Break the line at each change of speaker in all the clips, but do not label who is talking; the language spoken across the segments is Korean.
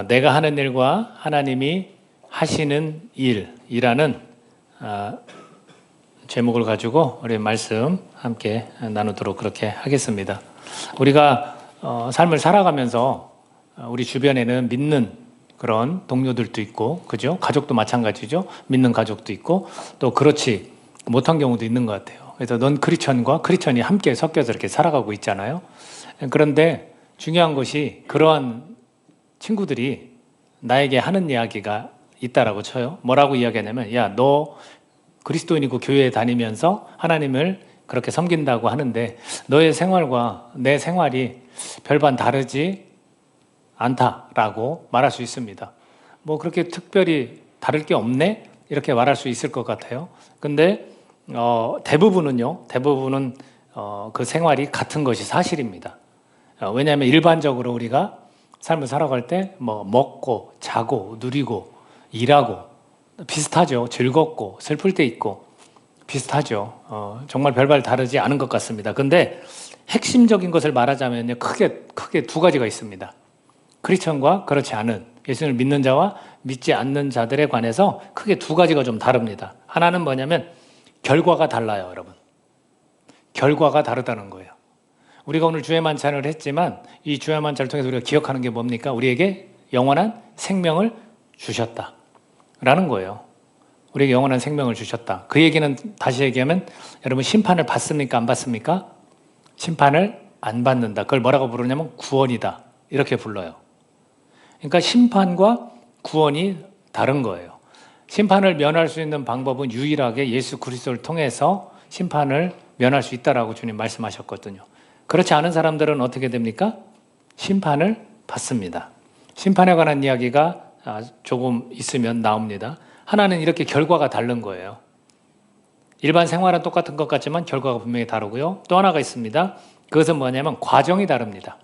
내가 하는 일과 하나님이 하시는 일이라는 제목을 가지고 우리 말씀 함께 나누도록 그렇게 하겠습니다. 우리가 삶을 살아가면서 우리 주변에는 믿는 그런 동료들도 있고, 그죠? 가족도 마찬가지죠. 믿는 가족도 있고, 또 그렇지 못한 경우도 있는 것 같아요. 그래서 넌 크리스천과 크리스천이 함께 섞여서 이렇게 살아가고 있잖아요. 그런데 중요한 것이 그러한 친구들이 나에게 하는 이야기가 있다라고 쳐요. 뭐라고 이야기하냐면, 야, 너 그리스도인이고 교회에 다니면서 하나님을 그렇게 섬긴다고 하는데 너의 생활과 내 생활이 별반 다르지 않다라고 말할 수 있습니다. 뭐 그렇게 특별히 다를 게 없네? 이렇게 말할 수 있을 것 같아요. 근데 대부분은 그 생활이 같은 것이 사실입니다. 왜냐하면 일반적으로 우리가 삶을 살아갈 때 뭐 먹고 자고 누리고 일하고 비슷하죠. 즐겁고 슬플 때 있고 비슷하죠. 정말 별반 다르지 않은 것 같습니다. 근데 핵심적인 것을 말하자면요, 크게 두 가지가 있습니다. 크리스천과 그렇지 않은, 예수님을 믿는 자와 믿지 않는 자들에 관해서 크게 두 가지가 좀 다릅니다. 하나는 뭐냐면 결과가 달라요, 여러분. 결과가 다르다는 거예요. 우리가 오늘 주의 만찬을 했지만 이 주의 만찬을 통해서 우리가 기억하는 게 뭡니까? 우리에게 영원한 생명을 주셨다라는 거예요. 우리에게 영원한 생명을 주셨다. 그 얘기는 다시 얘기하면 여러분 심판을 받습니까? 안 받습니까? 심판을 안 받는다. 그걸 뭐라고 부르냐면 구원이다. 이렇게 불러요. 그러니까 심판과 구원이 다른 거예요. 심판을 면할 수 있는 방법은 유일하게 예수 그리스도를 통해서 심판을 면할 수 있다라고 주님 말씀하셨거든요. 그렇지 않은 사람들은 어떻게 됩니까? 심판을 받습니다. 심판에 관한 이야기가 조금 있으면 나옵니다. 하나는 이렇게 결과가 다른 거예요. 일반 생활은 똑같은 것 같지만 결과가 분명히 다르고요. 또 하나가 있습니다. 그것은 뭐냐면 과정이 다릅니다.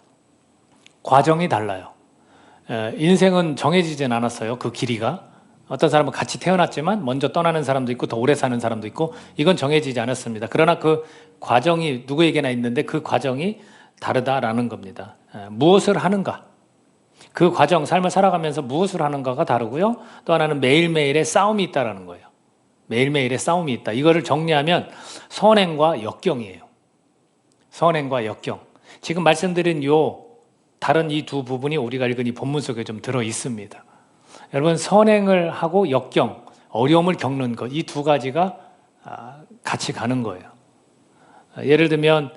과정이 달라요. 인생은 정해지진 않았어요. 그 길이가. 어떤 사람은 같이 태어났지만 먼저 떠나는 사람도 있고 더 오래 사는 사람도 있고, 이건 정해지지 않았습니다. 그러나 그 과정이 누구에게나 있는데 그 과정이 다르다라는 겁니다. 무엇을 하는가? 그 과정, 삶을 살아가면서 무엇을 하는가가 다르고요. 또 하나는 매일매일의 싸움이 있다라는 거예요. 매일매일의 싸움이 있다. 이거를 정리하면 선행과 역경이에요. 선행과 역경. 지금 말씀드린 다른 이 두 부분이 우리가 읽은 이 본문 속에 좀 들어 있습니다. 여러분, 선행을 하고 역경, 어려움을 겪는 것, 이 두 가지가 같이 가는 거예요. 예를 들면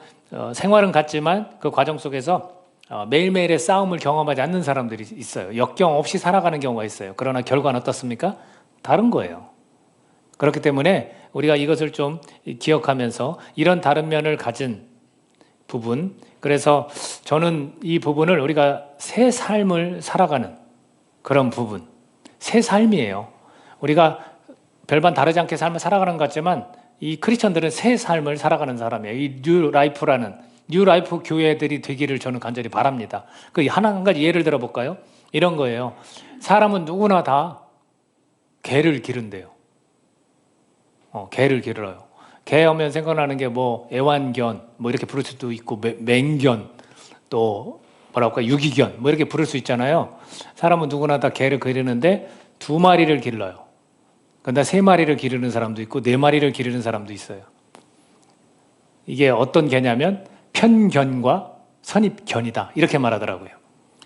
생활은 같지만 그 과정 속에서 매일매일의 싸움을 경험하지 않는 사람들이 있어요. 역경 없이 살아가는 경우가 있어요. 그러나 결과는 어떻습니까? 다른 거예요. 그렇기 때문에 우리가 이것을 좀 기억하면서 이런 다른 면을 가진 부분, 그래서 저는 이 부분을 우리가 새 삶을 살아가는 그런 부분, 새 삶이에요. 우리가 별반 다르지 않게 삶을 살아가는 것 같지만 이 크리스천들은 새 삶을 살아가는 사람이에요. 이 뉴 라이프 교회들이 되기를 저는 간절히 바랍니다. 한 가지 예를 들어볼까요? 이런 거예요. 사람은 누구나 다 개를 기른대요. 개를 기르어요. 개 하면 생각나는 게 뭐 애완견, 뭐 이렇게 부를 수도 있고 맹견, 또 뭐랄까 유기견, 뭐 이렇게 부를 수 있잖아요. 사람은 누구나 다 개를 기르는데 2마리를 길러요. 근데 3마리를 기르는 사람도 있고 4마리를 기르는 사람도 있어요. 이게 어떤 개냐면 편견과 선입견이다, 이렇게 말하더라고요.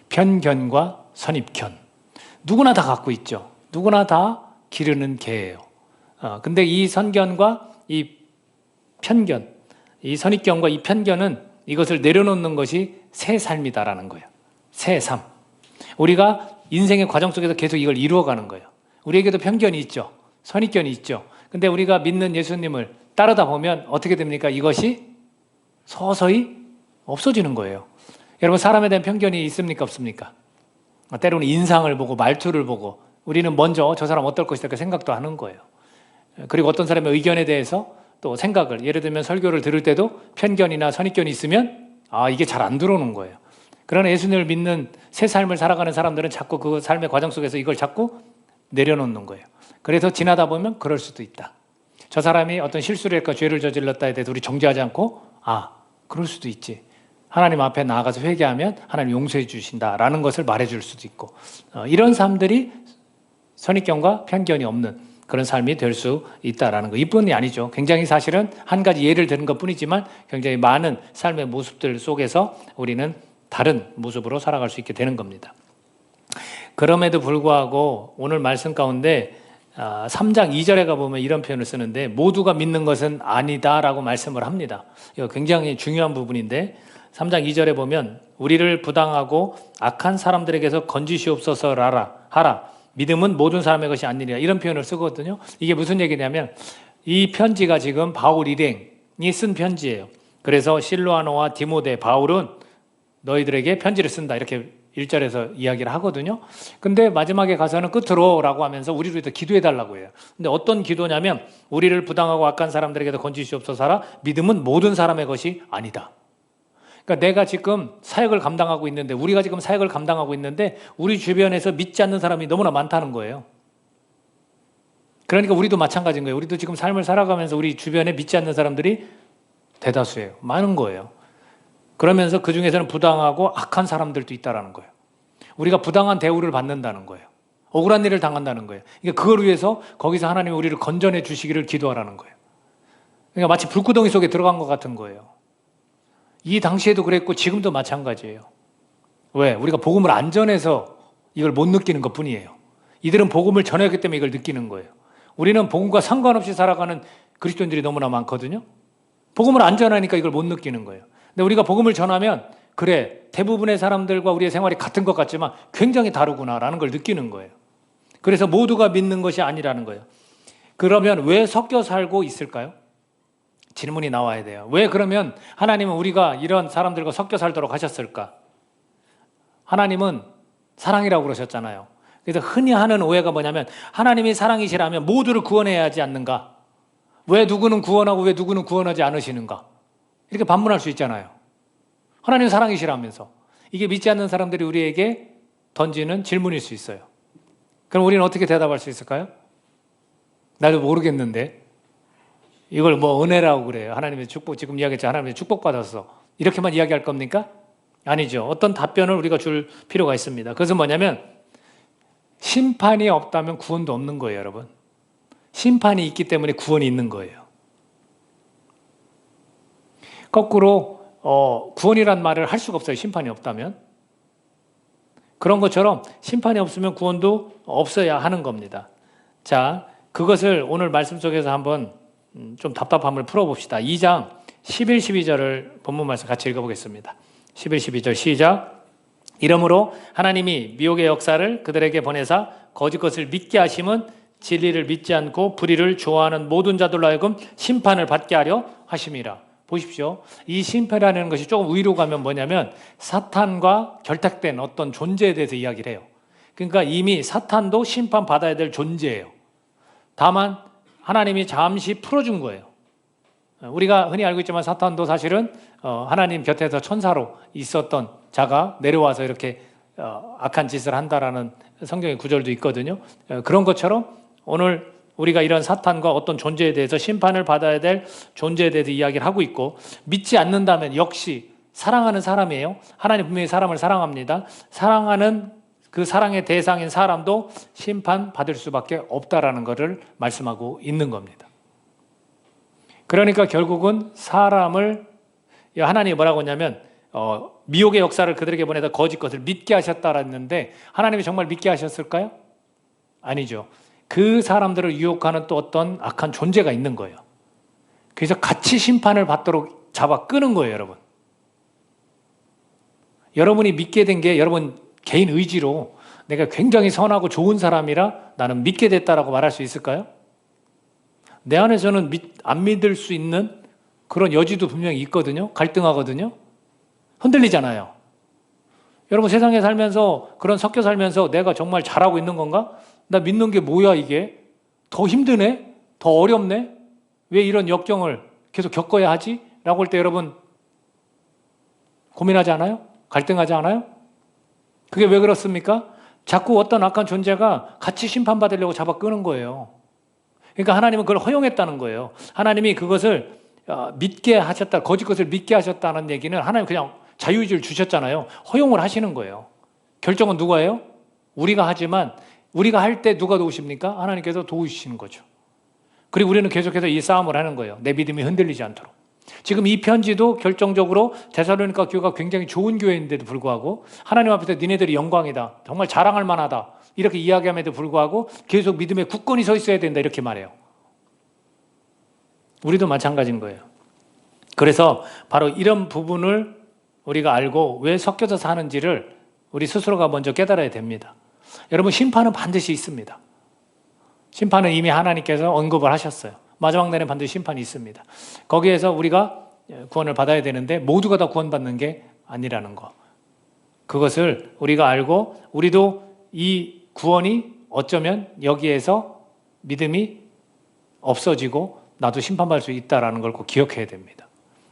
편견과 선입견. 누구나 다 갖고 있죠. 누구나 다 기르는 개예요. 근데 이 선견과 이 편견, 이 선입견과 이 편견은 이것을 내려놓는 것이 새 삶이다라는 거예요. 새 삶. 우리가 인생의 과정 속에서 계속 이걸 이루어가는 거예요. 우리에게도 편견이 있죠. 선입견이 있죠. 근데 우리가 믿는 예수님을 따르다 보면 어떻게 됩니까? 이것이 서서히 없어지는 거예요. 여러분, 사람에 대한 편견이 있습니까? 없습니까? 때로는 인상을 보고 말투를 보고 우리는 먼저 저 사람 어떨 것이다, 그 생각도 하는 거예요. 그리고 어떤 사람의 의견에 대해서 또 생각을, 예를 들면 설교를 들을 때도 편견이나 선입견이 있으면 이게 잘 안 들어오는 거예요. 그러나 예수님을 믿는 새 삶을 살아가는 사람들은 자꾸 그 삶의 과정 속에서 이걸 자꾸 내려놓는 거예요. 그래서 지나다 보면 그럴 수도 있다. 저 사람이 어떤 실수를 했고 죄를 저질렀다에 대해서 우리 정죄하지 않고 그럴 수도 있지. 하나님 앞에 나아가서 회개하면 하나님 용서해 주신다라는 것을 말해줄 수도 있고, 이런 삶들이 선입견과 편견이 없는 그런 삶이 될 수 있다라는 거. 이뿐이 아니죠. 굉장히 사실은 한 가지 예를 드는 것뿐이지만 굉장히 많은 삶의 모습들 속에서 우리는 다른 모습으로 살아갈 수 있게 되는 겁니다. 그럼에도 불구하고 오늘 말씀 가운데 3장 2절에 가보면 이런 표현을 쓰는데, 모두가 믿는 것은 아니다라고 말씀을 합니다. 이거 굉장히 중요한 부분인데, 3장 2절에 보면 우리를 부당하고 악한 사람들에게서 건지시옵소서 하라. 믿음은 모든 사람의 것이 아니니라. 이런 표현을 쓰거든요. 이게 무슨 얘기냐면 이 편지가 지금 바울 일행이 쓴 편지예요. 그래서 실로아노와 디모데, 바울은 너희들에게 편지를 쓴다, 이렇게 1절에서 이야기를 하거든요. 근데 마지막에 가서는 끝으로 라고 하면서 우리를 위해서 기도해 달라고 해요. 근데 어떤 기도냐면 우리를 부당하고 악한 사람들에게도 건지시옵소서 하라. 믿음은 모든 사람의 것이 아니다. 그러니까 내가 지금 사역을 감당하고 있는데, 우리가 지금 사역을 감당하고 있는데 우리 주변에서 믿지 않는 사람이 너무나 많다는 거예요. 그러니까 우리도 마찬가지인 거예요. 우리도 지금 삶을 살아가면서 우리 주변에 믿지 않는 사람들이 대다수예요. 많은 거예요. 그러면서 그 중에서는 부당하고 악한 사람들도 있다는 거예요. 우리가 부당한 대우를 받는다는 거예요. 억울한 일을 당한다는 거예요. 그러니까 그걸 위해서 거기서 하나님이 우리를 건져내 주시기를 기도하라는 거예요. 그러니까 마치 불구덩이 속에 들어간 것 같은 거예요. 이 당시에도 그랬고 지금도 마찬가지예요. 왜? 우리가 복음을 안 전해서 이걸 못 느끼는 것뿐이에요. 이들은 복음을 전했기 때문에 이걸 느끼는 거예요. 우리는 복음과 상관없이 살아가는 그리스도인들이 너무나 많거든요. 복음을 안 전하니까 이걸 못 느끼는 거예요. 근데 우리가 복음을 전하면 그래, 대부분의 사람들과 우리의 생활이 같은 것 같지만 굉장히 다르구나라는 걸 느끼는 거예요. 그래서 모두가 믿는 것이 아니라는 거예요. 그러면 왜 섞여 살고 있을까요? 질문이 나와야 돼요. 왜 그러면 하나님은 우리가 이런 사람들과 섞여 살도록 하셨을까? 하나님은 사랑이라고 그러셨잖아요. 그래서 흔히 하는 오해가 뭐냐면 하나님이 사랑이시라면 모두를 구원해야 하지 않는가? 왜 누구는 구원하고 왜 누구는 구원하지 않으시는가? 이렇게 반문할 수 있잖아요. 하나님 사랑이시라면서. 이게 믿지 않는 사람들이 우리에게 던지는 질문일 수 있어요. 그럼 우리는 어떻게 대답할 수 있을까요? 나도 모르겠는데 이걸 뭐 은혜라고 그래요. 하나님의 축복, 지금 이야기했죠. 하나님의 축복받았어. 이렇게만 이야기할 겁니까? 아니죠. 어떤 답변을 우리가 줄 필요가 있습니다. 그것은 뭐냐면 심판이 없다면 구원도 없는 거예요, 여러분. 심판이 있기 때문에 구원이 있는 거예요. 거꾸로 구원이란 말을 할 수가 없어요. 심판이 없다면. 그런 것처럼 심판이 없으면 구원도 없어야 하는 겁니다. 자, 그것을 오늘 말씀 속에서 한번 좀 답답함을 풀어봅시다. 2장 11, 12절을 본문 말씀 같이 읽어보겠습니다. 11, 12절 시작. 이러므로 하나님이 미혹의 역사를 그들에게 보내사 거짓 것을 믿게 하심은 진리를 믿지 않고 불의를 좋아하는 모든 자들로 하여금 심판을 받게 하려 하심이라. 보십시오. 이 심판이라는 것이 조금 위로 가면 뭐냐면 사탄과 결탁된 어떤 존재에 대해서 이야기를 해요. 그러니까 이미 사탄도 심판받아야 될 존재예요. 다만 하나님이 잠시 풀어준 거예요. 우리가 흔히 알고 있지만 사탄도 사실은 하나님 곁에서 천사로 있었던 자가 내려와서 이렇게 악한 짓을 한다라는 성경의 구절도 있거든요. 그런 것처럼 오늘 우리가 이런 사탄과 어떤 존재에 대해서 심판을 받아야 될 존재에 대해서 이야기를 하고 있고, 믿지 않는다면 역시 사랑하는 사람이에요. 하나님 분명히 사람을 사랑합니다. 사랑하는 그 사랑의 대상인 사람도 심판받을 수밖에 없다라는 것을 말씀하고 있는 겁니다. 그러니까 결국은 사람을 하나님이 뭐라고 했냐면 미혹의 역사를 그들에게 보내다 거짓 것을 믿게 하셨다라 했는데, 하나님이 정말 믿게 하셨을까요? 아니죠. 그 사람들을 유혹하는 또 어떤 악한 존재가 있는 거예요. 그래서 같이 심판을 받도록 잡아 끄는 거예요, 여러분. 여러분이 믿게 된 게 여러분 개인 의지로 내가 굉장히 선하고 좋은 사람이라 나는 믿게 됐다라고 말할 수 있을까요? 내 안에서는 안 믿을 수 있는 그런 여지도 분명히 있거든요. 갈등하거든요. 흔들리잖아요. 여러분 세상에 살면서 그런 섞여 살면서 내가 정말 잘하고 있는 건가? 나 믿는 게 뭐야 이게? 더 힘드네? 더 어렵네? 왜 이런 역경을 계속 겪어야 하지? 라고 할 때 여러분 고민하지 않아요? 갈등하지 않아요? 그게 왜 그렇습니까? 자꾸 어떤 악한 존재가 같이 심판받으려고 잡아 끄는 거예요. 그러니까 하나님은 그걸 허용했다는 거예요. 하나님이 그것을 믿게 하셨다, 거짓 것을 믿게 하셨다는 얘기는 하나님 그냥 자유의지를 주셨잖아요. 허용을 하시는 거예요. 결정은 누가 해요? 우리가 하지만 우리가 할 때 누가 도우십니까? 하나님께서 도우시는 거죠. 그리고 우리는 계속해서 이 싸움을 하는 거예요. 내 믿음이 흔들리지 않도록. 지금 이 편지도 결정적으로 데살로니가 교회가 굉장히 좋은 교회인데도 불구하고 하나님 앞에서 니네들이 영광이다, 정말 자랑할 만하다 이렇게 이야기함에도 불구하고 계속 믿음에 굳건히 서 있어야 된다 이렇게 말해요. 우리도 마찬가지인 거예요. 그래서 바로 이런 부분을 우리가 알고 왜 섞여서 사는지를 우리 스스로가 먼저 깨달아야 됩니다. 여러분, 심판은 반드시 있습니다. 심판은 이미 하나님께서 언급을 하셨어요. 마지막 날에는 반드시 심판이 있습니다. 거기에서 우리가 구원을 받아야 되는데 모두가 다 구원받는 게 아니라는 거. 그것을 우리가 알고 우리도 이 구원이 어쩌면 여기에서 믿음이 없어지고 나도 심판받을 수 있다는 걸 꼭 기억해야 됩니다.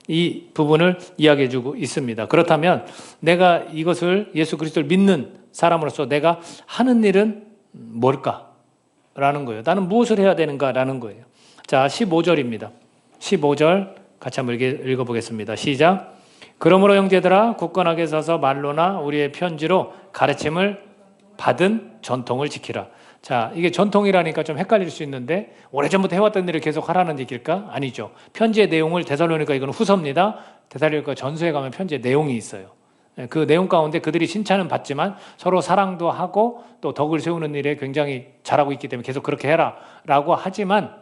이 부분을 이야기해 주고 있습니다. 그렇다면 내가 이것을 예수 그리스도를 믿는 사람으로서 내가 하는 일은 뭘까? 라는 거예요. 나는 무엇을 해야 되는가? 라는 거예요. 자, 15절입니다. 15절 같이 한번 읽어보겠습니다. 시작. 그러므로 형제들아 굳건하게 서서 말로나 우리의 편지로 가르침을 받은 전통을 지키라. 자, 이게 전통이라니까 좀 헷갈릴 수 있는데 오래전부터 해왔던 일을 계속 하라는 얘기일까? 아니죠. 편지의 내용을 데살로니가 이건 후서입니다. 데살로니가 전서에 가면 편지의 내용이 있어요. 그 내용 가운데 그들이 칭찬은 받지만 서로 사랑도 하고 또 덕을 세우는 일에 굉장히 잘하고 있기 때문에 계속 그렇게 해라 라고 하지만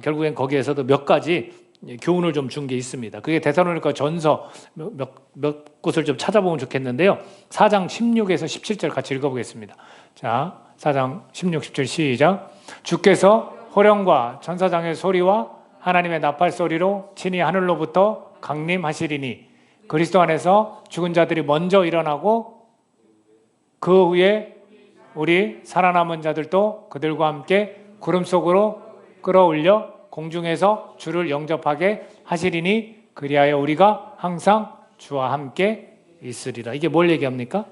결국엔 거기에서도 몇 가지 교훈을 좀 준 게 있습니다. 그게 데살로니가 전서 몇 곳을 좀 찾아보면 좋겠는데요. 4장 16에서 17절 같이 읽어보겠습니다. 자, 4장 16, 17 시작. 주께서 호령과 천사장의 소리와 하나님의 나팔 소리로 친히 하늘로부터 강림하시리니 그리스도 안에서 죽은 자들이 먼저 일어나고 그 후에 우리 살아남은 자들도 그들과 함께 구름 속으로 끌어올려 공중에서 주를 영접하게 하시리니 그리하여 우리가 항상 주와 함께 있으리라. 이게 뭘 얘기합니까?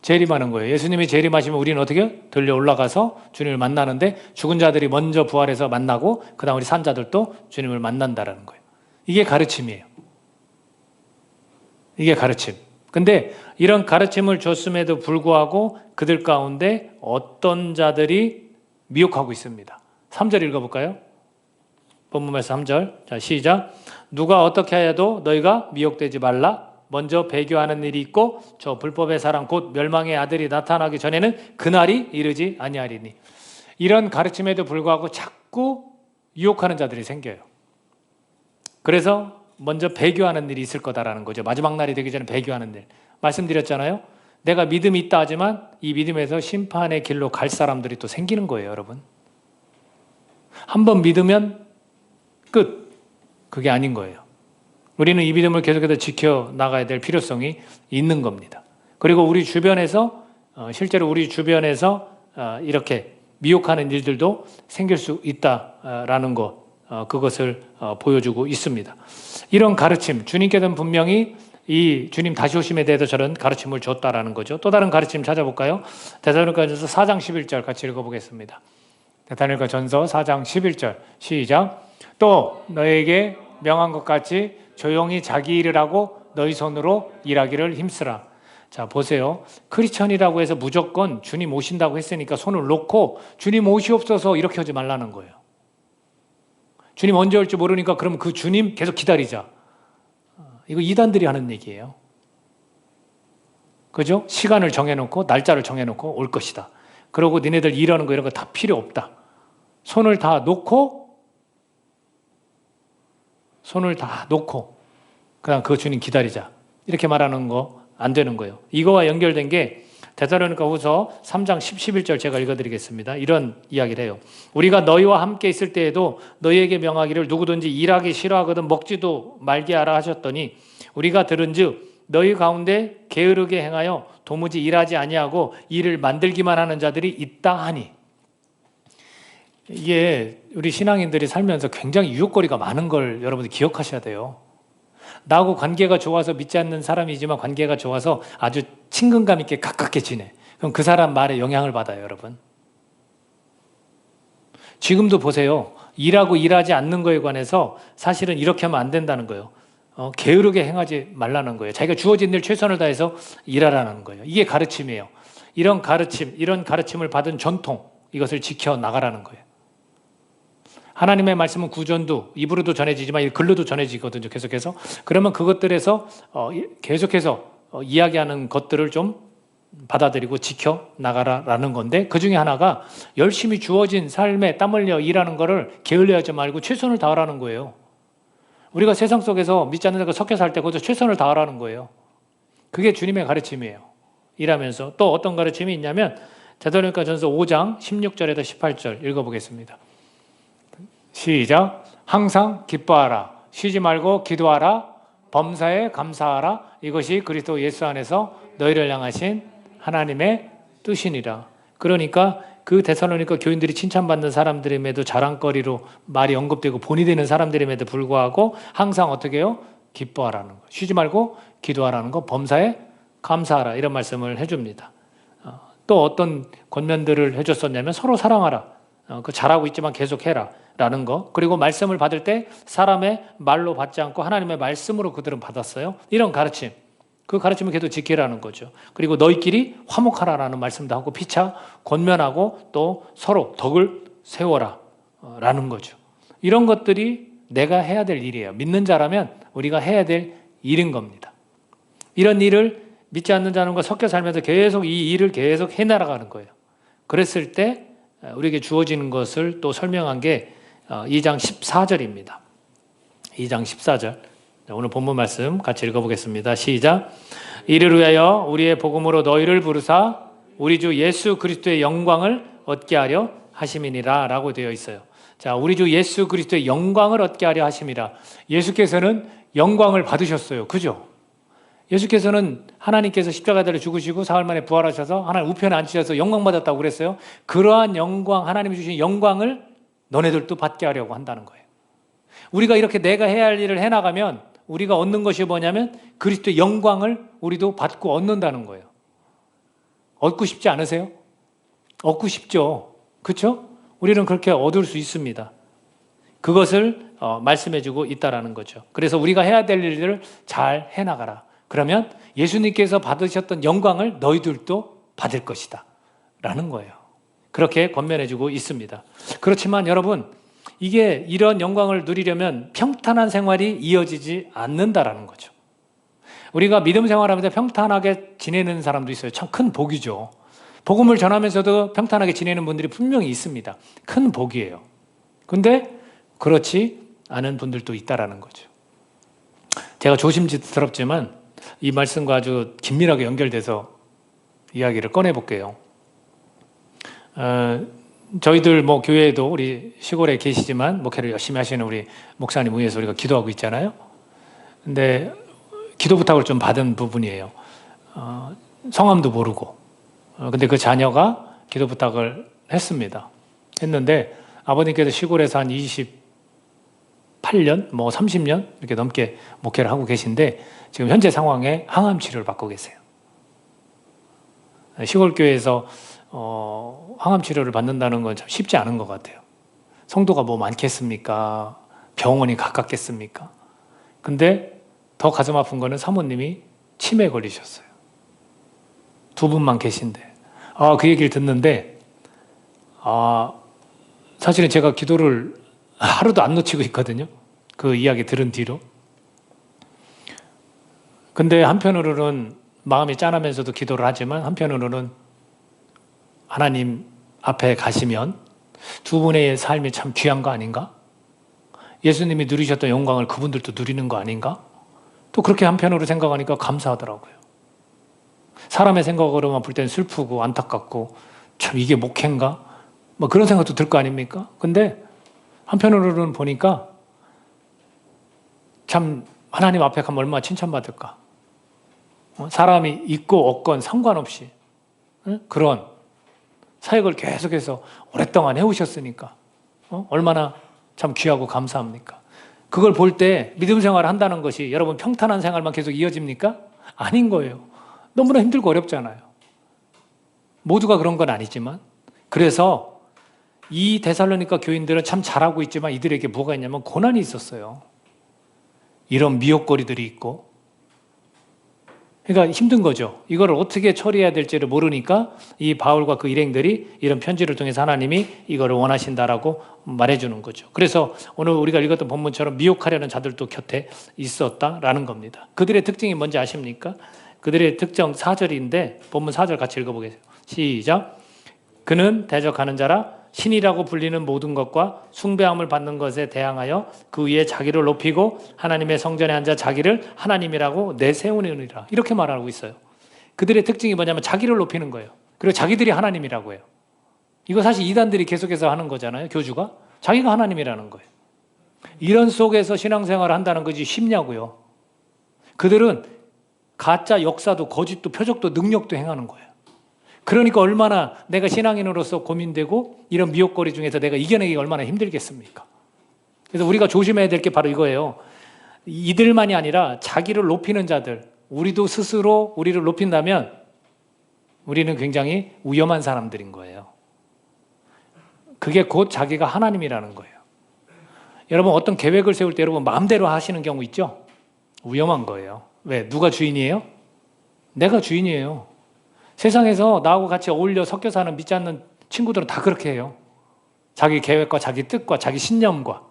재림하는 거예요. 예수님이 재림하시면 우리는 어떻게? 들려 올라가서 주님을 만나는데 죽은 자들이 먼저 부활해서 만나고 그 다음 우리 산 자들도 주님을 만난다라는 거예요. 이게 가르침이에요. 이게 가르침. 근데 이런 가르침을 줬음에도 불구하고 그들 가운데 어떤 자들이 미혹하고 있습니다. 3절 읽어볼까요? 본문 말씀 3절. 자, 시작. 누가 어떻게 하여도 너희가 미혹되지 말라. 먼저 배교하는 일이 있고 저 불법의 사랑 곧 멸망의 아들이 나타나기 전에는 그날이 이르지 아니하리니. 이런 가르침에도 불구하고 자꾸 유혹하는 자들이 생겨요. 그래서 먼저 배교하는 일이 있을 거다라는 거죠. 마지막 날이 되기 전에 배교하는 일. 말씀드렸잖아요. 내가 믿음이 있다 하지만 이 믿음에서 심판의 길로 갈 사람들이 또 생기는 거예요, 여러분. 한번 믿으면 끝. 그게 아닌 거예요. 우리는 이 믿음을 계속해서 지켜나가야 될 필요성이 있는 겁니다. 그리고 우리 주변에서 실제로 우리 주변에서 이렇게 미혹하는 일들도 생길 수 있다라는 것, 그것을 보여주고 있습니다. 이런 가르침, 주님께서는 분명히 이 주님 다시 오심에 대해서 저런 가르침을 줬다라는 거죠. 또 다른 가르침 찾아볼까요? 데살로니가전서 4장 11절 같이 읽어보겠습니다. 데살로니가전서 4장 11절 시작. 또 너에게 명한 것 같이 조용히 자기 일을 하고 너희 손으로 일하기를 힘쓰라. 자, 보세요. 크리스천이라고 해서 무조건 주님 오신다고 했으니까 손을 놓고 주님 오시옵소서 이렇게 하지 말라는 거예요. 주님 언제 올지 모르니까 그럼 그 주님 계속 기다리자. 이거 이단들이 하는 얘기예요. 그죠? 시간을 정해놓고 날짜를 정해놓고 올 것이다. 그러고 니네들 일하는 거 이런 거 다 필요 없다. 손을 다 놓고 그다음 그 주님 기다리자. 이렇게 말하는 거 안 되는 거예요. 이거와 연결된 게 데살로니가 후서 3장 10, 11절 제가 읽어드리겠습니다. 이런 이야기를 해요. 우리가 너희와 함께 있을 때에도 너희에게 명하기를 누구든지 일하기 싫어하거든 먹지도 말게 하라 하셨더니 우리가 들은즉 너희 가운데 게으르게 행하여 도무지 일하지 아니하고 일을 만들기만 하는 자들이 있다 하니. 이게 우리 신앙인들이 살면서 굉장히 유혹거리가 많은 걸 여러분들 기억하셔야 돼요. 나하고 관계가 좋아서 믿지 않는 사람이지만 관계가 좋아서 아주 친근감 있게 가깝게 지내. 그럼 그 사람 말에 영향을 받아요, 여러분. 지금도 보세요. 일하고 일하지 않는 거에 관해서 사실은 이렇게 하면 안 된다는 거예요. 게으르게 행하지 말라는 거예요. 자기가 주어진 일 최선을 다해서 일하라는 거예요. 이게 가르침이에요. 이런 가르침을 받은 전통, 이것을 지켜나가라는 거예요. 하나님의 말씀은 구전도 입으로도 전해지지만 글로도 전해지거든요. 계속해서. 그러면 그것들에서 계속해서 이야기하는 것들을 좀 받아들이고 지켜나가라는 건데, 그 중에 하나가 열심히 주어진 삶에 땀 흘려 일하는 거를 게을리하지 말고 최선을 다하라는 거예요. 우리가 세상 속에서 믿지 않는 자가 섞여 살 때 그것도 최선을 다하라는 거예요. 그게 주님의 가르침이에요. 일하면서. 또 어떤 가르침이 있냐면 데살로니가전서 5장 16절에서 18절 읽어보겠습니다. 시작. 항상 기뻐하라. 쉬지 말고 기도하라. 범사에 감사하라. 이것이 그리스도 예수 안에서 너희를 향하신 하나님의 뜻이니라. 그러니까 그 데살로니가 교인들이 칭찬받는 사람들임에도 자랑거리로 말이 언급되고 본이 되는 사람들임에도 불구하고 항상 어떻게 해요? 기뻐하라는 거. 쉬지 말고 기도하라는 거. 범사에 감사하라. 이런 말씀을 해줍니다. 또 어떤 권면들을 해줬었냐면 서로 사랑하라. 그 잘하고 있지만 계속해라. 라는 거. 그리고 말씀을 받을 때 사람의 말로 받지 않고 하나님의 말씀으로 그들은 받았어요. 이런 가르침. 그 가르침을 계속 지키라는 거죠. 그리고 너희끼리 화목하라라는 말씀도 하고 피차 권면하고 또 서로 덕을 세워라 라는 거죠. 이런 것들이 내가 해야 될 일이에요. 믿는 자라면 우리가 해야 될 일인 겁니다. 이런 일을 믿지 않는 자들과 섞여 살면서 계속 이 일을 계속 해나가는 거예요. 그랬을 때 우리에게 주어지는 것을 또 설명한 게 2장 14절입니다. 2장 14절. 오늘 본문 말씀 같이 읽어보겠습니다. 시작. 이를 위하여 우리의 복음으로 너희를 부르사 우리 주 예수 그리스도의 영광을 얻게 하려 하심이니라 라고 되어 있어요. 자, 우리 주 예수 그리스도의 영광을 얻게 하려 하심이라. 예수께서는 영광을 받으셨어요. 그죠? 예수께서는 하나님께서 십자가대로 죽으시고 사흘 만에 부활하셔서 하나님 우편에 앉으셔서 영광 받았다고 그랬어요. 그러한 영광, 하나님이 주신 영광을 너네들도 받게 하려고 한다는 거예요. 우리가 이렇게 내가 해야 할 일을 해나가면 우리가 얻는 것이 뭐냐면 그리스도의 영광을 우리도 받고 얻는다는 거예요. 얻고 싶지 않으세요? 얻고 싶죠. 그렇죠? 우리는 그렇게 얻을 수 있습니다. 그것을 말씀해주고 있다라는 거죠. 그래서 우리가 해야 될 일을 잘 해나가라. 그러면 예수님께서 받으셨던 영광을 너희들도 받을 것이다 라는 거예요. 그렇게 권면해주고 있습니다. 그렇지만 여러분, 이게 이런 영광을 누리려면 평탄한 생활이 이어지지 않는다라는 거죠. 우리가 믿음 생활하면서 평탄하게 지내는 사람도 있어요. 참 큰 복이죠. 복음을 전하면서도 평탄하게 지내는 분들이 분명히 있습니다. 큰 복이에요. 근데 그렇지 않은 분들도 있다라는 거죠. 제가 조심스럽지만 이 말씀과 아주 긴밀하게 연결돼서 이야기를 꺼내볼게요. 저희들 교회에도 우리 시골에 계시지만 목회를 열심히 하시는 우리 목사님 위해서 우리가 기도하고 있잖아요. 근데 기도 부탁을 좀 받은 부분이에요. 성함도 모르고. 근데 그 자녀가 기도 부탁을 했는데 아버님께서 시골에서 한 28년, 30년 이렇게 넘게 목회를 하고 계신데 지금 현재 상황에 항암 치료를 받고 계세요. 시골 교회에서 항암 치료를 받는다는 건 참 쉽지 않은 것 같아요. 성도가 많겠습니까? 병원이 가깝겠습니까? 근데 더 가슴 아픈 거는 사모님이 치매에 걸리셨어요. 두 분만 계신데. 그 얘기를 듣는데, 사실은 제가 기도를 하루도 안 놓치고 있거든요. 그 이야기 들은 뒤로. 근데 한편으로는 마음이 짠하면서도 기도를 하지만 한편으로는 하나님 앞에 가시면 두 분의 삶이 참 귀한 거 아닌가? 예수님이 누리셨던 영광을 그분들도 누리는 거 아닌가? 또 그렇게 한편으로 생각하니까 감사하더라고요. 사람의 생각으로만 볼 때는 슬프고 안타깝고 참 이게 목회인가? 그런 생각도 들 거 아닙니까? 근데 한편으로는 보니까 참 하나님 앞에 가면 얼마나 칭찬받을까? 사람이 있고 없건 상관없이 그런 사역을 계속해서 오랫동안 해오셨으니까 얼마나 참 귀하고 감사합니까? 그걸 볼 때 믿음 생활을 한다는 것이 여러분 평탄한 생활만 계속 이어집니까? 아닌 거예요. 너무나 힘들고 어렵잖아요. 모두가 그런 건 아니지만 그래서 이 데살로니가 교인들은 참 잘하고 있지만 이들에게 뭐가 있냐면 고난이 있었어요. 이런 미혹거리들이 있고. 그러니까 힘든 거죠. 이걸 어떻게 처리해야 될지를 모르니까 이 바울과 그 일행들이 이런 편지를 통해서 하나님이 이거를 원하신다라고 말해주는 거죠. 그래서 오늘 우리가 읽었던 본문처럼 미혹하려는 자들도 곁에 있었다라는 겁니다. 그들의 특징이 뭔지 아십니까? 그들의 특정 4절인데 본문 4절 같이 읽어보겠습니다. 시작. 그는 대적하는 자라 신이라고 불리는 모든 것과 숭배함을 받는 것에 대항하여 그 위에 자기를 높이고 하나님의 성전에 앉아 자기를 하나님이라고 내세우느니라. 이렇게 말하고 있어요. 그들의 특징이 뭐냐면 자기를 높이는 거예요. 그리고 자기들이 하나님이라고 해요. 이거 사실 이단들이 계속해서 하는 거잖아요. 교주가. 자기가 하나님이라는 거예요. 이런 속에서 신앙생활을 한다는 것이 쉽냐고요. 그들은 가짜 역사도 거짓도 표적도 능력도 행하는 거예요. 그러니까 얼마나 내가 신앙인으로서 고민되고 이런 미혹거리 중에서 내가 이겨내기가 얼마나 힘들겠습니까? 그래서 우리가 조심해야 될 게 바로 이거예요. 이들만이 아니라 자기를 높이는 자들, 우리도 스스로 우리를 높인다면 우리는 굉장히 위험한 사람들인 거예요. 그게 곧 자기가 하나님이라는 거예요. 여러분 어떤 계획을 세울 때 여러분 마음대로 하시는 경우 있죠? 위험한 거예요. 왜? 누가 주인이에요? 내가 주인이에요. 세상에서 나하고 같이 어울려 섞여 사는 믿지 않는 친구들은 다 그렇게 해요. 자기 계획과 자기 뜻과 자기 신념과.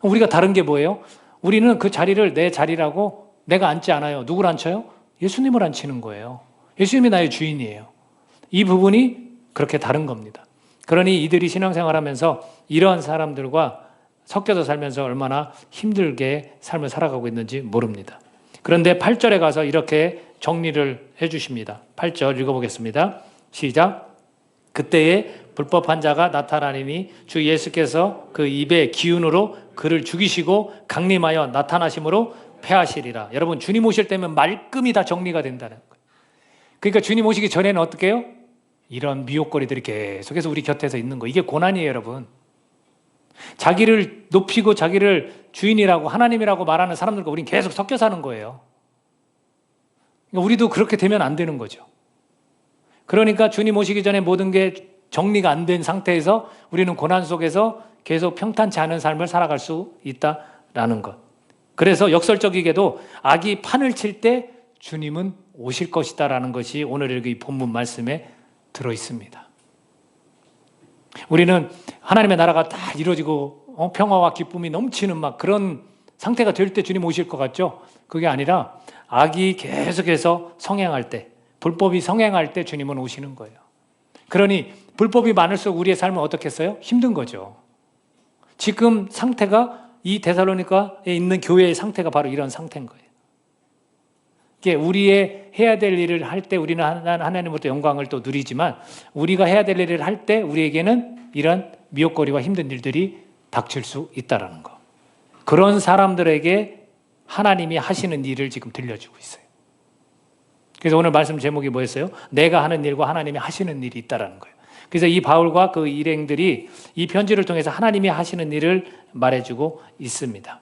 우리가 다른 게 뭐예요? 우리는 그 자리를 내 자리라고 내가 앉지 않아요. 누굴 앉혀요? 예수님을 앉히는 거예요. 예수님이 나의 주인이에요. 이 부분이 그렇게 다른 겁니다. 그러니 이들이 신앙생활하면서 이러한 사람들과 섞여서 살면서 얼마나 힘들게 삶을 살아가고 있는지 모릅니다. 그런데 8절에 가서 이렇게 정리를 해주십니다. 8절 읽어보겠습니다. 시작. 그때에 불법한 자가 나타나니 주 예수께서 그 입의 기운으로 그를 죽이시고 강림하여 나타나심으로 패하시리라. 여러분 주님 오실 때면 말끔히 다 정리가 된다는 거예요. 그러니까 주님 오시기 전에는 어떻게 해요? 이런 미혹거리들이 계속해서 우리 곁에서 있는 거. 이게 고난이에요, 여러분. 자기를 높이고 자기를 주인이라고 하나님이라고 말하는 사람들과 우린 계속 섞여 사는 거예요. 그러니까 우리도 그렇게 되면 안 되는 거죠. 그러니까 주님 오시기 전에 모든 게 정리가 안 된 상태에서 우리는 고난 속에서 계속 평탄치 않은 삶을 살아갈 수 있다라는 것. 그래서 역설적이게도 악이 판을 칠 때 주님은 오실 것이다라는 것이 오늘 이 본문 말씀에 들어 있습니다. 우리는 하나님의 나라가 다 이루어지고 평화와 기쁨이 넘치는 막 그런 상태가 될 때 주님 오실 것 같죠? 그게 아니라 악이 계속해서 성행할 때, 불법이 성행할 때 주님은 오시는 거예요. 그러니 불법이 많을수록 우리의 삶은 어떻겠어요? 힘든 거죠. 지금 상태가 이 데살로니가에 있는 교회의 상태가 바로 이런 상태인 거예요. 이게 우리의 해야 될 일을 할 때 우리는 하나님으로부터 영광을 또 누리지만 우리가 해야 될 일을 할 때 우리에게는 이런 미혹거리와 힘든 일들이 닥칠 수 있다는 거. 그런 사람들에게 하나님이 하시는 일을 지금 들려주고 있어요. 그래서 오늘 말씀 제목이 뭐였어요? 내가 하는 일과 하나님이 하시는 일이 있다는 거예요. 그래서 이 바울과 그 일행들이 이 편지를 통해서 하나님이 하시는 일을 말해주고 있습니다.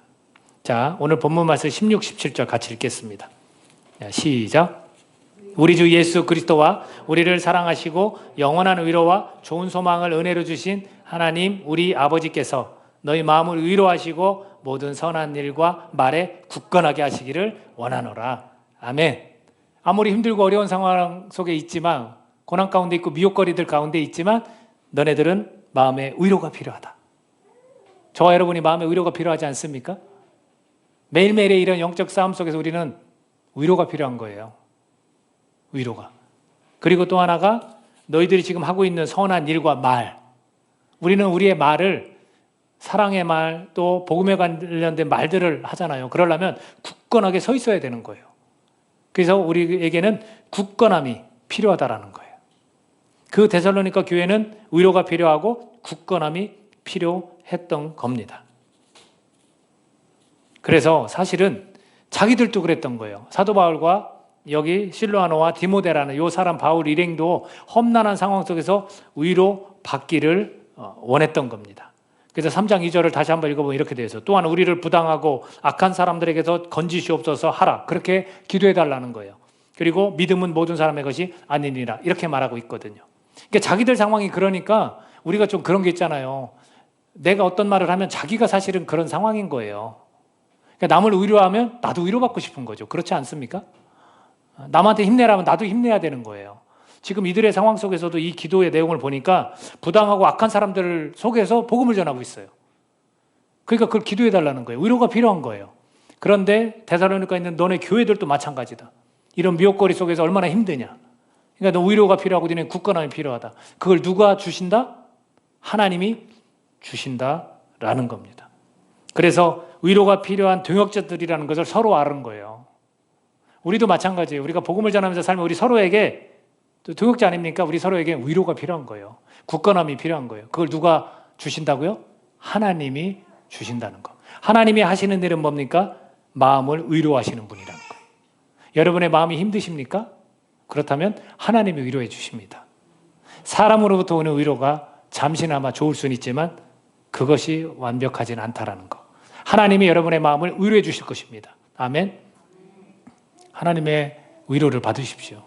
자, 오늘 본문 말씀 16, 17절 같이 읽겠습니다. 시작. 우리 주 예수 그리스도와 우리를 사랑하시고 영원한 위로와 좋은 소망을 은혜로 주신 하나님 우리 아버지께서 너희 마음을 위로하시고 모든 선한 일과 말에 굳건하게 하시기를 원하노라. 아멘. 아무리 힘들고 어려운 상황 속에 있지만 고난 가운데 있고 미혹거리들 가운데 있지만 너네들은 마음에 위로가 필요하다. 저와 여러분이 마음에 위로가 필요하지 않습니까? 매일매일의 이런 영적 싸움 속에서 우리는 위로가 필요한 거예요. 위로가. 그리고 또 하나가 너희들이 지금 하고 있는 선한 일과 말. 우리는 우리의 말을 사랑의 말 또 복음에 관련된 말들을 하잖아요. 그러려면 굳건하게 서 있어야 되는 거예요. 그래서 우리에게는 굳건함이 필요하다라는 거예요. 그 데살로니가 교회는 위로가 필요하고 굳건함이 필요했던 겁니다. 그래서 사실은 자기들도 그랬던 거예요. 사도 바울과 여기 실로아노와 디모데라는 이 사람 바울 일행도 험난한 상황 속에서 위로 받기를 원했던 겁니다. 그래서 3장 2절을 다시 한번 읽어보면 이렇게 되어 있어요. 또한 우리를 부당하고 악한 사람들에게서 건지시옵소서 하라. 그렇게 기도해달라는 거예요. 그리고 믿음은 모든 사람의 것이 아니니라. 이렇게 말하고 있거든요. 그러니까 자기들 상황이 그러니까 우리가 좀 그런 게 있잖아요. 내가 어떤 말을 하면 자기가 사실은 그런 상황인 거예요. 그러니까 남을 위로하면 나도 위로받고 싶은 거죠. 그렇지 않습니까? 남한테 힘내라면 나도 힘내야 되는 거예요. 지금 이들의 상황 속에서도 이 기도의 내용을 보니까 부당하고 악한 사람들 속에서 복음을 전하고 있어요. 그러니까 그걸 기도해 달라는 거예요. 위로가 필요한 거예요. 그런데 데살로니가에 있는 너네 교회들도 마찬가지다. 이런 미혹거리 속에서 얼마나 힘드냐. 그러니까 너 위로가 필요하고 너네 굳건함이 필요하다. 그걸 누가 주신다? 하나님이 주신다라는 겁니다. 그래서 위로가 필요한 동역자들이라는 것을 서로 아는 거예요. 우리도 마찬가지예요. 우리가 복음을 전하면서 살면 우리 서로에게 동역자 아닙니까? 우리 서로에게 위로가 필요한 거예요. 굳건함이 필요한 거예요. 그걸 누가 주신다고요? 하나님이 주신다는 거. 하나님이 하시는 일은 뭡니까? 마음을 위로하시는 분이라는 거예요. 여러분의 마음이 힘드십니까? 그렇다면 하나님이 위로해 주십니다. 사람으로부터 오는 위로가 잠시나마 좋을 수는 있지만 그것이 완벽하지는 않다라는 거. 하나님이 여러분의 마음을 위로해 주실 것입니다. 아멘. 하나님의 위로를 받으십시오.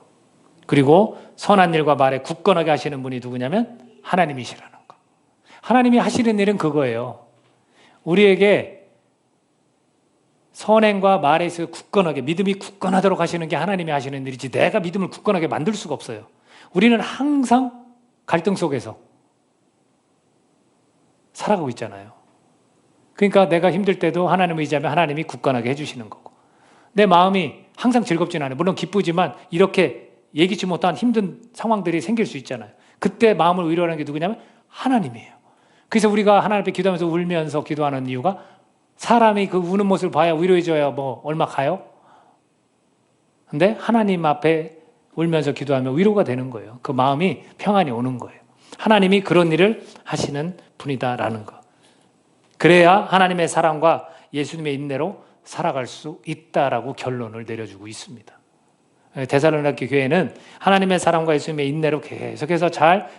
그리고 선한 일과 말에 굳건하게 하시는 분이 누구냐면 하나님이시라는 거. 하나님이 하시는 일은 그거예요. 우리에게 선행과 말에 있어 굳건하게 믿음이 굳건하도록 하시는 게 하나님이 하시는 일이지 내가 믿음을 굳건하게 만들 수가 없어요. 우리는 항상 갈등 속에서 살아가고 있잖아요. 그러니까 내가 힘들 때도 하나님을 의지하면 하나님이 굳건하게 해주시는 거고 내 마음이 항상 즐겁지는 않아요. 물론 기쁘지만 이렇게 예기치 못한 힘든 상황들이 생길 수 있잖아요. 그때 마음을 위로하는 게 누구냐면 하나님이에요. 그래서 우리가 하나님 앞에 기도하면서 울면서 기도하는 이유가 사람이 그 우는 모습을 봐야 위로해줘야 뭐 얼마 가요? 근데 하나님 앞에 울면서 기도하면 위로가 되는 거예요. 그 마음이 평안이 오는 거예요. 하나님이 그런 일을 하시는 분이다라는 거. 그래야 하나님의 사랑과 예수님의 인내로 살아갈 수 있다라고 결론을 내려주고 있습니다. 데살로니가 교회는 하나님의 사랑과 예수님의 인내로 계속해서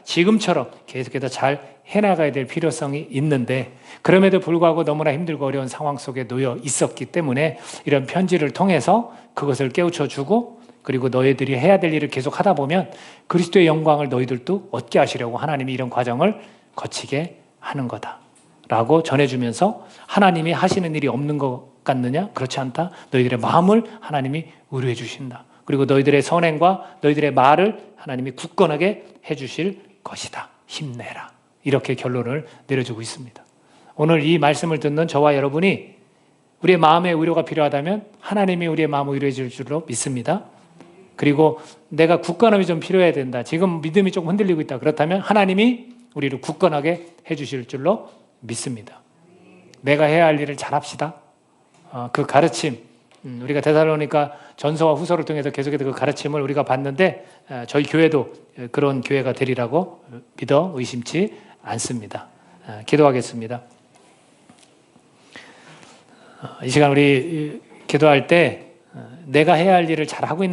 지금처럼 계속해서 잘 해나가야 될 필요성이 있는데 그럼에도 불구하고 너무나 힘들고 어려운 상황 속에 놓여 있었기 때문에 이런 편지를 통해서 그것을 깨우쳐주고 그리고 너희들이 해야 될 일을 계속 하다 보면 그리스도의 영광을 너희들도 얻게 하시려고 하나님이 이런 과정을 거치게 하는 거다라고 전해주면서 하나님이 하시는 일이 없는 것 같느냐? 그렇지 않다. 너희들의 마음을 하나님이 위로해 주신다. 그리고 너희들의 선행과 너희들의 말을 하나님이 굳건하게 해주실 것이다. 힘내라. 이렇게 결론을 내려주고 있습니다. 오늘 이 말씀을 듣는 저와 여러분이 우리의 마음의 위로가 필요하다면 하나님이 우리의 마음을 위로해 줄 줄로 믿습니다. 그리고 내가 굳건함이 좀 필요해야 된다. 지금 믿음이 조금 흔들리고 있다. 그렇다면 하나님이 우리를 굳건하게 해주실 줄로 믿습니다. 내가 해야 할 일을 잘합시다. 그 가르침, 우리가 데살로니가 전서와 후서를 통해서 계속해서 그 가르침을 우리가 받는데 저희 교회도 그런 교회가 되리라고 믿어 의심치 않습니다. 기도하겠습니다. 이 시간 우리 기도할 때 내가 해야 할 일을 잘하고 있는